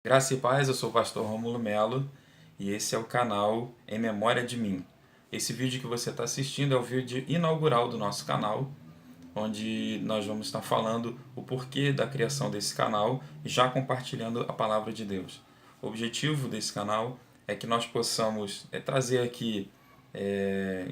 Graça e paz, eu sou o pastor Rômulo Melo e esse é o canal Em Memória de Mim. Esse vídeo que você está assistindo é o vídeo inaugural do nosso canal, onde nós vamos estar falando o porquê da criação desse canal e já compartilhando a palavra de Deus. O objetivo desse canal é que nós possamos trazer aqui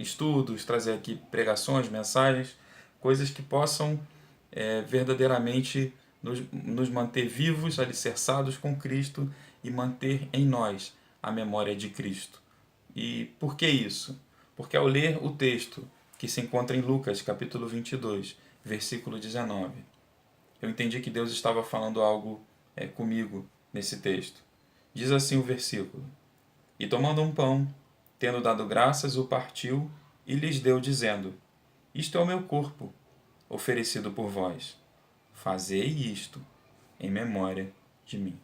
estudos, trazer aqui pregações, mensagens, coisas que possam verdadeiramente nos manter vivos, alicerçados com Cristo e manter em nós a memória de Cristo. E por que isso? Porque ao ler o texto que se encontra em Lucas, capítulo 22, versículo 19, eu entendi que Deus estava falando algo comigo nesse texto. Diz assim o versículo: E tomando um pão, tendo dado graças, o partiu e lhes deu, dizendo: Isto é o meu corpo, oferecido por vós. Fazei isto em memória de mim.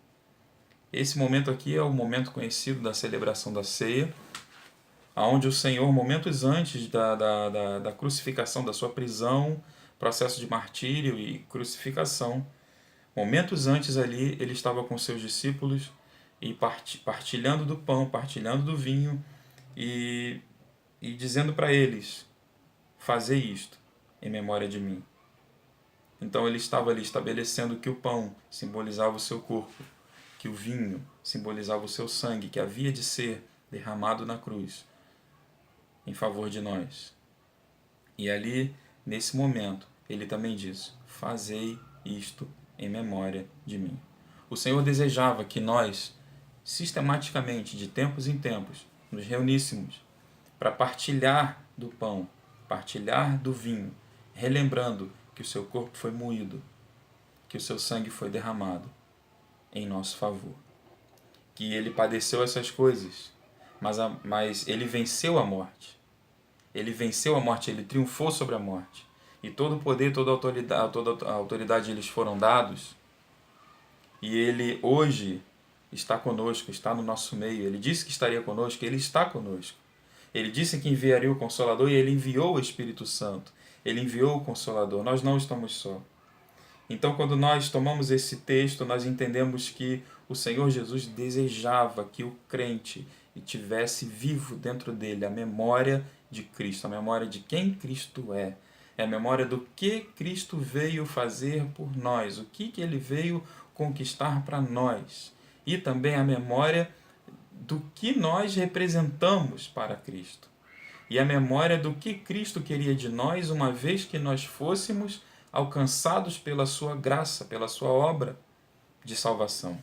Esse momento aqui é o momento conhecido da celebração da ceia, onde o Senhor, momentos antes da crucificação, da sua prisão, processo de martírio e crucificação, momentos antes ali, ele estava com seus discípulos e partilhando do pão, partilhando do vinho e dizendo para eles: fazei isto em memória de mim. Então ele estava ali estabelecendo que o pão simbolizava o seu corpo, que o vinho simbolizava o seu sangue, que havia de ser derramado na cruz em favor de nós. E ali, nesse momento, ele também diz: fazei isto em memória de mim. O Senhor desejava que nós, sistematicamente, de tempos em tempos, nos reuníssemos para partilhar do pão, partilhar do vinho, relembrando que o seu corpo foi moído, que o seu sangue foi derramado em nosso favor. Que ele padeceu essas coisas, mas ele venceu a morte. Ele venceu a morte, ele triunfou sobre a morte. E todo o poder, toda a autoridade eles foram dados. E ele hoje está conosco, está no nosso meio. Ele disse que estaria conosco, ele está conosco. Ele disse que enviaria o Consolador e ele enviou o Espírito Santo. Ele enviou o Consolador. Nós não estamos só. Então, quando nós tomamos esse texto, nós entendemos que o Senhor Jesus desejava que o crente tivesse vivo dentro dele a memória de Cristo, a memória de quem Cristo é. É a memória do que Cristo veio fazer por nós, o que ele veio conquistar para nós. E também a memória do que nós representamos para Cristo. E a memória do que Cristo queria de nós, uma vez que nós fôssemos alcançados pela sua graça, pela sua obra de salvação.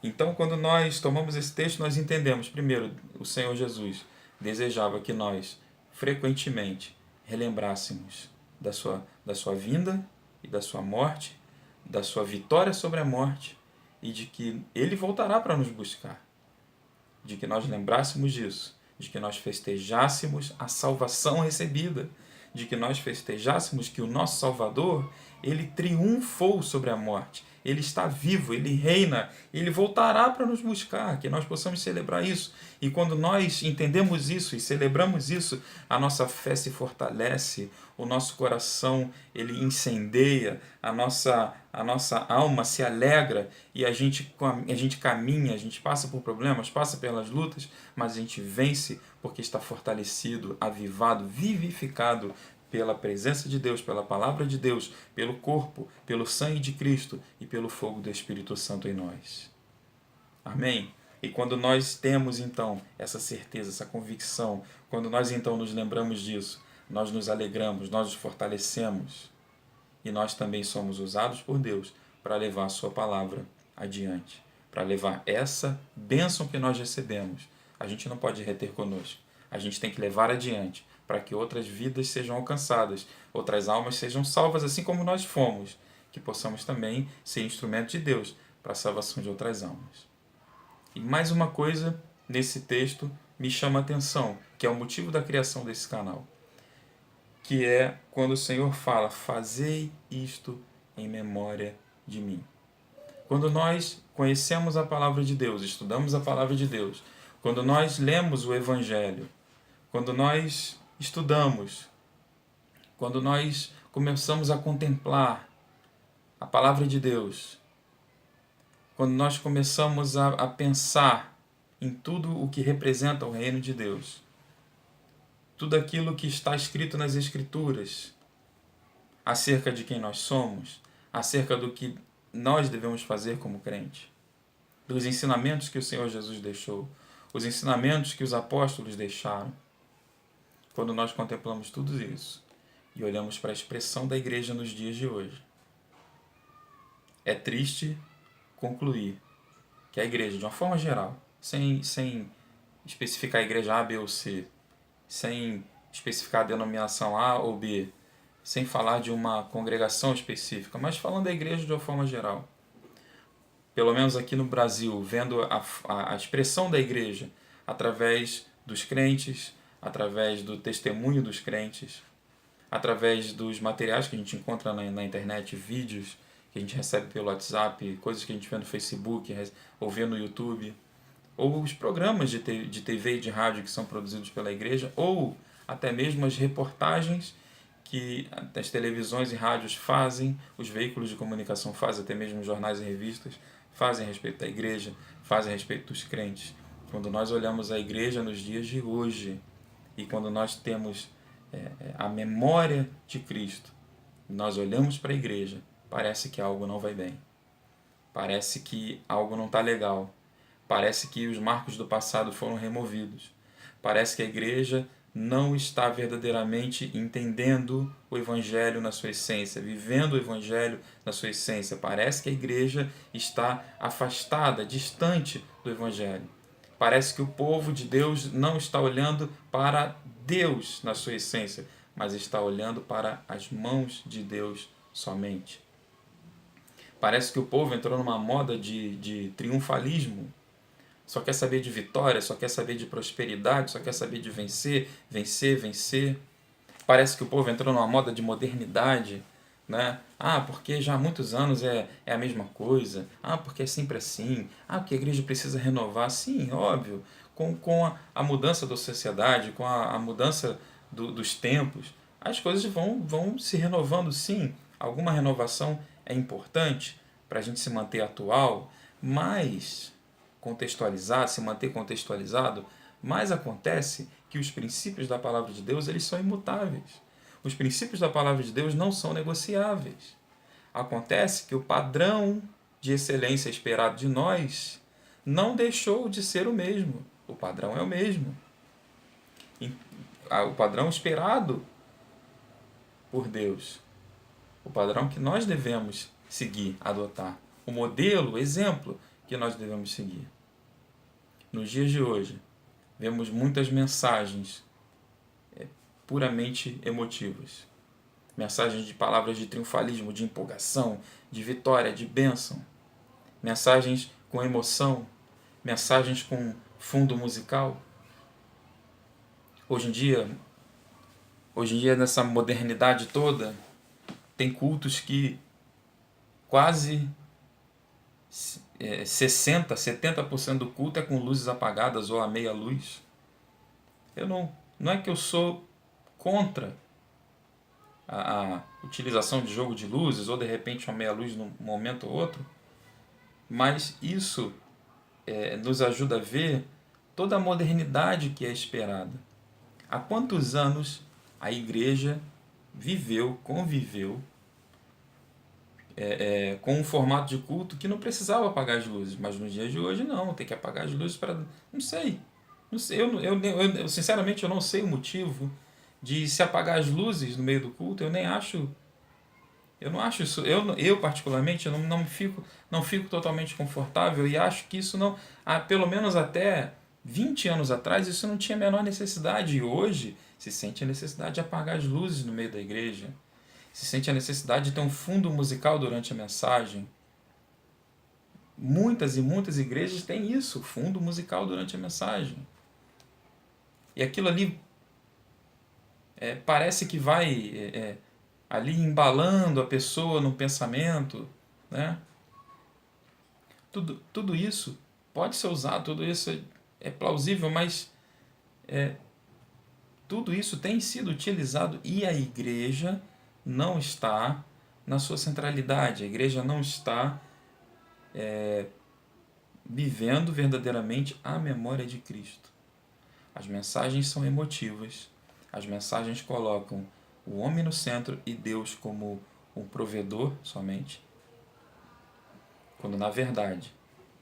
Então, quando nós tomamos esse texto, nós entendemos, primeiro, o Senhor Jesus desejava que nós frequentemente relembrássemos da sua vinda e da sua morte, da sua vitória sobre a morte e de que ele voltará para nos buscar. De que nós lembrássemos disso, de que nós festejássemos a salvação recebida, de que nós festejássemos que o nosso Salvador, ele triunfou sobre a morte, ele está vivo, ele reina, ele voltará para nos buscar, que nós possamos celebrar isso. E quando nós entendemos isso e celebramos isso, a nossa fé se fortalece, o nosso coração ele incendeia, a nossa alma se alegra e a gente caminha, a gente passa por problemas, passa pelas lutas, mas a gente vence porque está fortalecido, avivado, vivificado pela presença de Deus, pela palavra de Deus, pelo corpo, pelo sangue de Cristo e pelo fogo do Espírito Santo em nós. Amém? E quando nós temos então essa certeza, essa convicção, quando nós então nos lembramos disso, nós nos alegramos, nós nos fortalecemos e nós também somos usados por Deus para levar a sua palavra adiante, para levar essa bênção que nós recebemos. A gente não pode reter conosco, a gente tem que levar adiante para que outras vidas sejam alcançadas, outras almas sejam salvas assim como nós fomos, que possamos também ser instrumento de Deus para a salvação de outras almas. E mais uma coisa nesse texto me chama a atenção, que é o motivo da criação desse canal, que é quando o Senhor fala: fazei isto em memória de mim. Quando nós conhecemos a palavra de Deus, estudamos a palavra de Deus, quando nós lemos o Evangelho, quando nós estudamos, quando nós começamos a contemplar a palavra de Deus, quando nós começamos a pensar em tudo o que representa o reino de Deus, tudo aquilo que está escrito nas Escrituras, acerca de quem nós somos, acerca do que nós devemos fazer como crente, dos ensinamentos que o Senhor Jesus deixou, os ensinamentos que os apóstolos deixaram. Quando nós contemplamos tudo isso e olhamos para a expressão da igreja nos dias de hoje, é triste concluir que a igreja, de uma forma geral, sem especificar a igreja A, B ou C, sem especificar a denominação A ou B, sem falar de uma congregação específica, mas falando da igreja de uma forma geral. Pelo menos aqui no Brasil, vendo a expressão da igreja através dos crentes, através do testemunho dos crentes, através dos materiais que a gente encontra na internet, vídeos que a gente recebe pelo WhatsApp, coisas que a gente vê no Facebook, ou vê no YouTube, ou os programas de TV e de rádio que são produzidos pela igreja, ou até mesmo as reportagens que as televisões e rádios fazem, os veículos de comunicação fazem, até mesmo jornais e revistas, fazem a respeito da igreja, fazem a respeito dos crentes. Quando nós olhamos a igreja nos dias de hoje, e quando nós temos a memória de Cristo, nós olhamos para a igreja, parece que algo não vai bem. Parece que algo não está legal. Parece que os marcos do passado foram removidos. Parece que a igreja não está verdadeiramente entendendo o Evangelho na sua essência, vivendo o Evangelho na sua essência. Parece que a igreja está afastada, distante do Evangelho. Parece que o povo de Deus não está olhando para Deus na sua essência, mas está olhando para as mãos de Deus somente. Parece que o povo entrou numa moda de triunfalismo. Só quer saber de vitória, só quer saber de prosperidade, só quer saber de vencer, vencer, vencer. Parece que o povo entrou numa moda de modernidade, né? Ah, porque já há muitos anos é a mesma coisa. Ah, porque é sempre assim. Ah, porque a igreja precisa renovar. Sim, óbvio. Com a mudança da sociedade, com a mudança dos tempos, as coisas vão se renovando, sim. Alguma renovação é importante para a gente se manter atual, mas se manter contextualizado, mas acontece que os princípios da palavra de Deus, eles são imutáveis. Os princípios da palavra de Deus não são negociáveis. Acontece que o padrão de excelência esperado de nós não deixou de ser o mesmo. O padrão é o mesmo. O padrão esperado por Deus. O padrão que nós devemos seguir, adotar. O modelo, o exemplo que nós devemos seguir. Nos dias de hoje, vemos muitas mensagens puramente emotivas. Mensagens de palavras de triunfalismo, de empolgação, de vitória, de bênção. Mensagens com emoção, mensagens com fundo musical. Hoje em dia, nessa modernidade toda, tem cultos que quase 60%, 70% do culto é com luzes apagadas ou a meia luz. Não é que eu sou contra a utilização de jogo de luzes ou de repente uma meia luz num momento ou outro, mas isso nos ajuda a ver toda a modernidade que é esperada. Há quantos anos a igreja conviveu com um formato de culto que não precisava apagar as luzes, mas nos dias de hoje não, tem que apagar as luzes para... Não sei, eu sinceramente eu não sei o motivo de se apagar as luzes no meio do culto. Eu não acho isso, eu particularmente eu não fico totalmente confortável e acho que isso não, pelo menos até 20 anos atrás, isso não tinha a menor necessidade, e hoje se sente a necessidade de apagar as luzes no meio da igreja. Se sente a necessidade de ter um fundo musical durante a mensagem. Muitas e muitas igrejas têm isso, fundo musical durante a mensagem. E aquilo ali parece que vai ali embalando a pessoa no pensamento, né? Tudo isso pode ser usado, tudo isso é plausível, mas tudo isso tem sido utilizado e a igreja não está na sua centralidade. A igreja não está vivendo verdadeiramente a memória de Cristo. As mensagens são emotivas, as mensagens colocam o homem no centro e Deus como um provedor somente, quando na verdade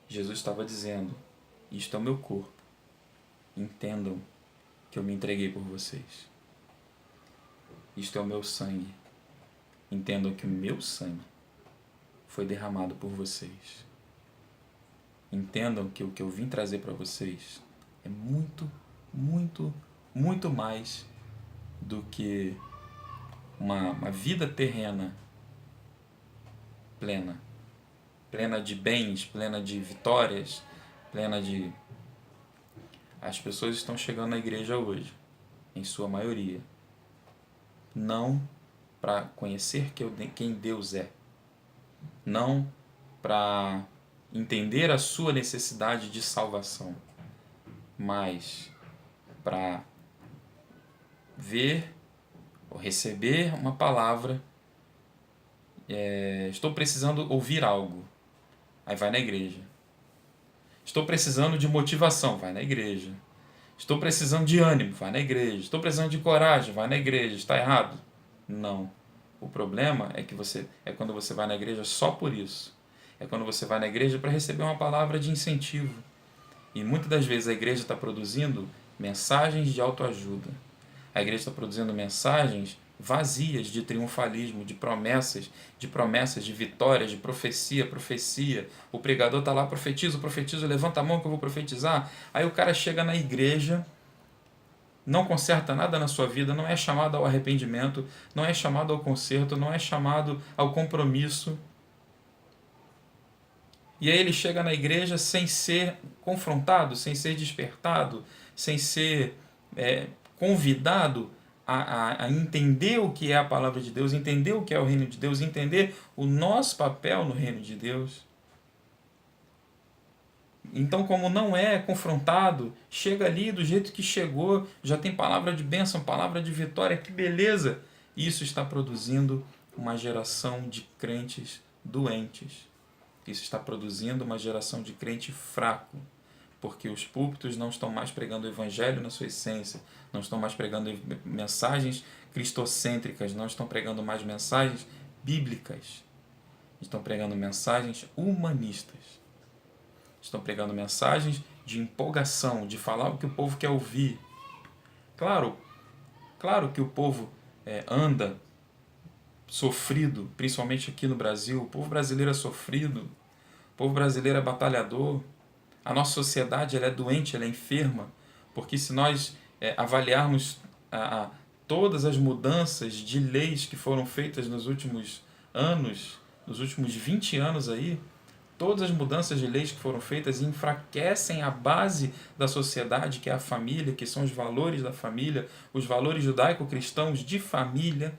Jesus estava dizendo: isto é o meu corpo, entendam que eu me entreguei por vocês. Isto é o meu sangue, entendam que o meu sangue foi derramado por vocês. Entendam que o que eu vim trazer para vocês é muito, muito, muito mais do que uma vida terrena plena. Plena de bens, plena de vitórias, plena de... As pessoas estão chegando na igreja hoje, em sua maioria, não para conhecer quem Deus é, não para entender a sua necessidade de salvação, mas para ver ou receber uma palavra. Estou precisando ouvir algo, aí vai na igreja. Estou precisando de motivação, vai na igreja. Estou precisando de ânimo, vai na igreja. Estou precisando de coragem, vai na igreja. Está errado? Não. O problema é que quando você vai na igreja só por isso. É quando você vai na igreja para receber uma palavra de incentivo. E muitas das vezes a igreja está produzindo mensagens de autoajuda. A igreja está produzindo mensagens vazias de triunfalismo, de promessas, de vitórias, de profecia. O pregador está lá, profetizo, levanta a mão que eu vou profetizar. Aí o cara chega na igreja, não conserta nada na sua vida, não é chamado ao arrependimento, não é chamado ao conserto, não é chamado ao compromisso. E aí ele chega na igreja sem ser confrontado, sem ser despertado, sem ser convidado a entender o que é a palavra de Deus, entender o que é o reino de Deus, entender o nosso papel no reino de Deus. Então, como não é confrontado, chega ali do jeito que chegou, já tem palavra de bênção, palavra de vitória, que beleza! Isso está produzindo uma geração de crentes doentes. Isso está produzindo uma geração de crente fraco, porque os púlpitos não estão mais pregando o evangelho na sua essência, não estão mais pregando mensagens cristocêntricas, não estão pregando mais mensagens bíblicas, estão pregando mensagens humanistas, estão pregando mensagens de empolgação, de falar o que o povo quer ouvir. Claro que o povo anda sofrido, principalmente aqui no Brasil. O povo brasileiro é sofrido, o povo brasileiro é batalhador. A nossa sociedade ela é doente, ela é enferma, porque se nós avaliarmos todas as mudanças de leis que foram feitas nos últimos anos, nos últimos 20 anos aí, todas as mudanças de leis que foram feitas enfraquecem a base da sociedade, que é a família, que são os valores da família, os valores judaico-cristãos de família.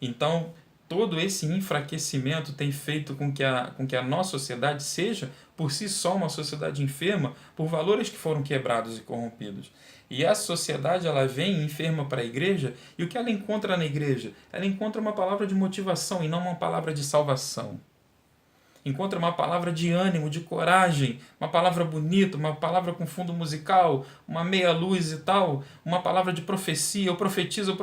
Então, todo esse enfraquecimento tem feito com que a nossa sociedade seja, por si só, uma sociedade enferma por valores que foram quebrados e corrompidos. E a sociedade ela vem enferma para a igreja, e o que ela encontra na igreja? Ela encontra uma palavra de motivação e não uma palavra de salvação. Encontra uma palavra de ânimo, de coragem, uma palavra bonita, uma palavra com fundo musical, uma meia luz e tal, uma palavra de profecia, eu profetizo,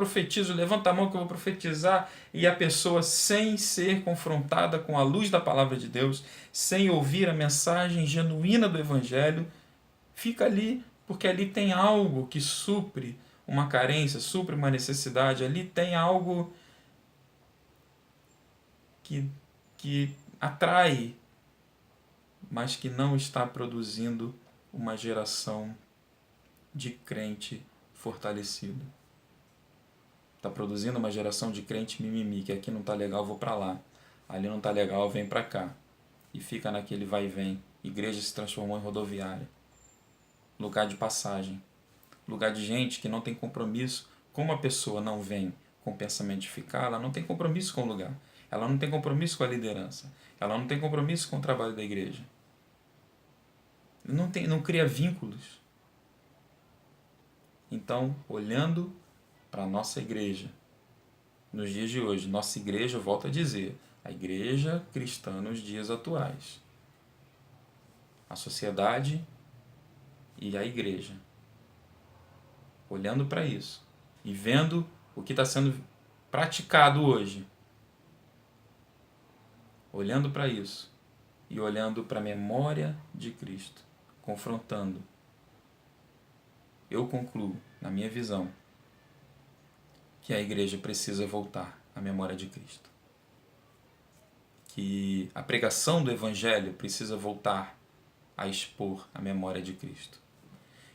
levanta a mão que eu vou profetizar, e a pessoa, sem ser confrontada com a luz da palavra de Deus, sem ouvir a mensagem genuína do Evangelho, fica ali, porque ali tem algo que supre uma carência, supre uma necessidade, ali tem algo que atrai, mas que não está produzindo uma geração de crente fortalecido. Está produzindo uma geração de crente mimimi, que aqui não está legal, vou para lá. Ali não está legal, vem para cá. E fica naquele vai e vem. Igreja se transformou em rodoviária. Lugar de passagem. Lugar de gente que não tem compromisso. Como a pessoa não vem com o pensamento de ficar, ela não tem compromisso com o lugar. Ela não tem compromisso com a liderança. Ela não tem compromisso com o trabalho da igreja. Não cria vínculos. Então, olhando para a nossa igreja, nos dias de hoje, nossa igreja, eu volto a dizer, a igreja cristã nos dias atuais, a sociedade e a igreja. Olhando para isso e vendo o que está sendo praticado hoje. Olhando para isso e olhando para a memória de Cristo, confrontando, eu concluo, na minha visão, que a igreja precisa voltar à memória de Cristo. Que a pregação do Evangelho precisa voltar a expor a memória de Cristo.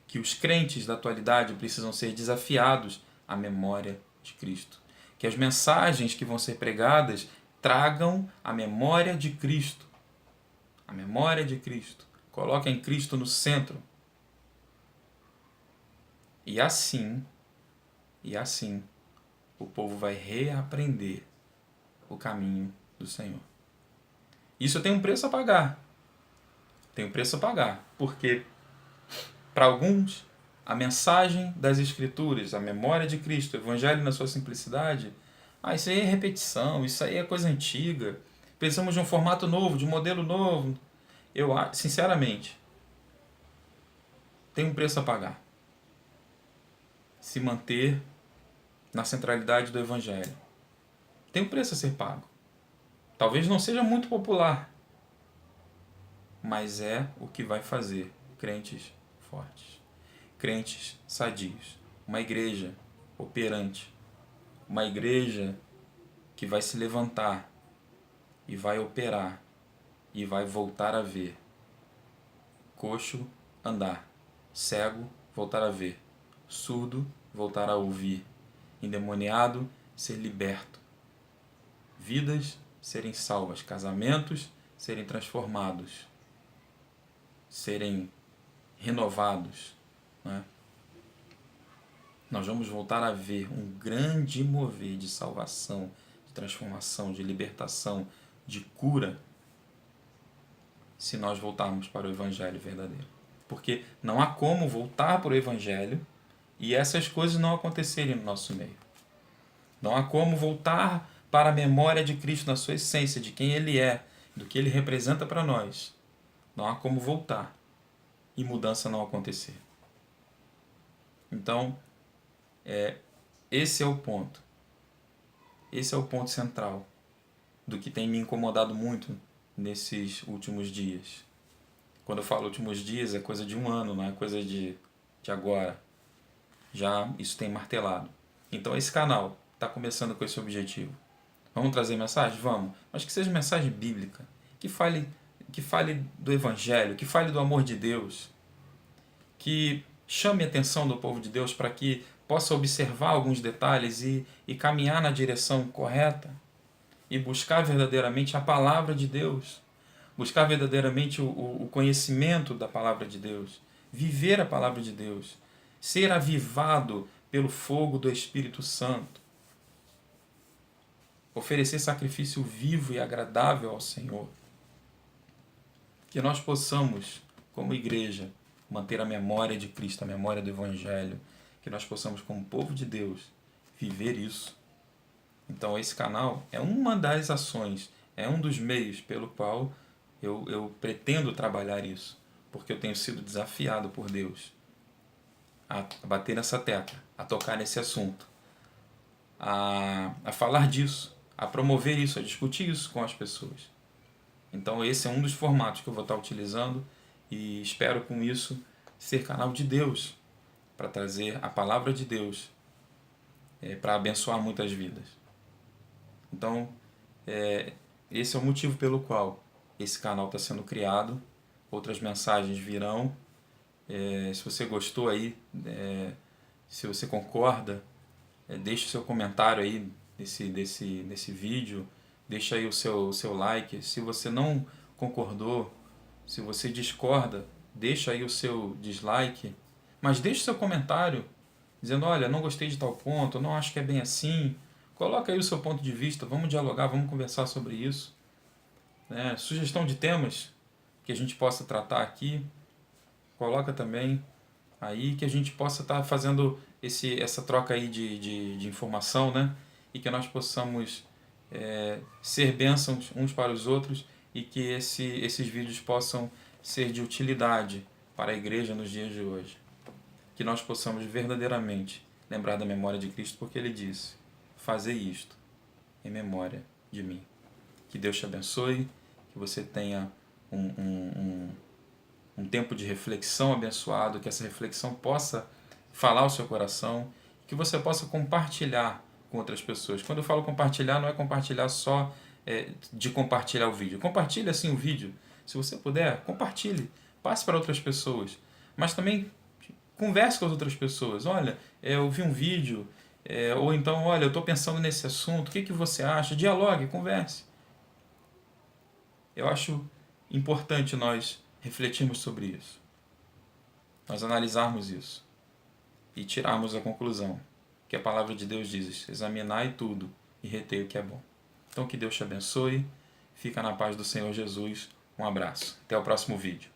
Que os crentes da atualidade precisam ser desafiados à memória de Cristo. Que as mensagens que vão ser pregadas tragam a memória de Cristo. A memória de Cristo. Coloquem Cristo no centro. E assim, o povo vai reaprender o caminho do Senhor. Isso tem um preço a pagar. Tem um preço a pagar. Porque, para alguns, a mensagem das Escrituras, a memória de Cristo, o Evangelho na sua simplicidade, isso aí é repetição, isso aí é coisa antiga. Precisamos de um formato novo, de um modelo novo. Eu, sinceramente, tem um preço a pagar. Se manter na centralidade do Evangelho. Tem um preço a ser pago. Talvez não seja muito popular, mas é o que vai fazer crentes fortes, crentes sadios, uma igreja operante, uma igreja que vai se levantar e vai operar e vai voltar a ver, coxo andar, cego voltar a ver, surdo voltar a ouvir, endemoniado ser liberto, vidas serem salvas, casamentos serem transformados, serem renovados, né? Nós vamos voltar a ver um grande mover de salvação, de transformação, de libertação, de cura, se nós voltarmos para o Evangelho verdadeiro. Porque não há como voltar para o Evangelho e essas coisas não acontecerem no nosso meio. Não há como voltar para a memória de Cristo na sua essência, de quem Ele é, do que Ele representa para nós. Não há como voltar e mudança não acontecer. Então, esse é o ponto. Esse é o ponto central do que tem me incomodado muito nesses últimos dias. Quando eu falo últimos dias, é coisa de um ano, não é coisa de agora. Já isso tem martelado. Então, esse canal está começando com esse objetivo. Vamos trazer mensagem? Vamos. Mas que seja mensagem bíblica. Que fale do Evangelho, que fale do amor de Deus. Que chame a atenção do povo de Deus para que possa observar alguns detalhes e caminhar na direção correta. E buscar verdadeiramente a palavra de Deus. Buscar verdadeiramente o conhecimento da palavra de Deus. Viver a palavra de Deus. Ser avivado pelo fogo do Espírito Santo. Oferecer sacrifício vivo e agradável ao Senhor. Que nós possamos, como igreja, manter a memória de Cristo, a memória do Evangelho. Que nós possamos, como povo de Deus, viver isso. Então esse canal é uma das ações, é um dos meios pelo qual eu pretendo trabalhar isso. Porque eu tenho sido desafiado por Deus a bater nessa tecla, a tocar nesse assunto, a falar disso, a promover isso, a discutir isso com as pessoas. Então esse é um dos formatos que eu vou estar utilizando e espero com isso ser canal de Deus para trazer a palavra de Deus para abençoar muitas vidas. Então esse é o motivo pelo qual esse canal está sendo criado. Outras mensagens virão. Se você gostou aí, se você concorda, deixe o seu comentário aí desse vídeo, deixa aí o seu like. Se você não concordou, se você discorda, deixa aí o seu dislike, mas deixe o seu comentário dizendo, olha, não gostei de tal ponto, não acho que é bem assim. Coloca aí o seu ponto de vista, vamos dialogar, vamos conversar sobre isso. Sugestão de temas que a gente possa tratar aqui, coloca também aí, que a gente possa estar fazendo essa troca aí de informação, né? E que nós possamos ser bênçãos uns para os outros e que esses vídeos possam ser de utilidade para a igreja nos dias de hoje. Que nós possamos verdadeiramente lembrar da memória de Cristo, porque Ele disse: fazei isto em memória de mim. Que Deus te abençoe, que você tenha um tempo de reflexão abençoado, que essa reflexão possa falar ao seu coração, que você possa compartilhar com outras pessoas. Quando eu falo compartilhar, não é compartilhar só de compartilhar o vídeo. Compartilhe assim o vídeo. Se você puder, compartilhe. Passe para outras pessoas. Mas também converse com as outras pessoas. Olha, eu vi um vídeo, ou então, olha, eu estou pensando nesse assunto, o que você acha? Dialogue, converse. Eu acho importante nós refletirmos sobre isso. Nós analisarmos isso. E tirarmos a conclusão que a palavra de Deus diz: examinai tudo e retei o que é bom. Então que Deus te abençoe. Fica na paz do Senhor Jesus. Um abraço. Até o próximo vídeo.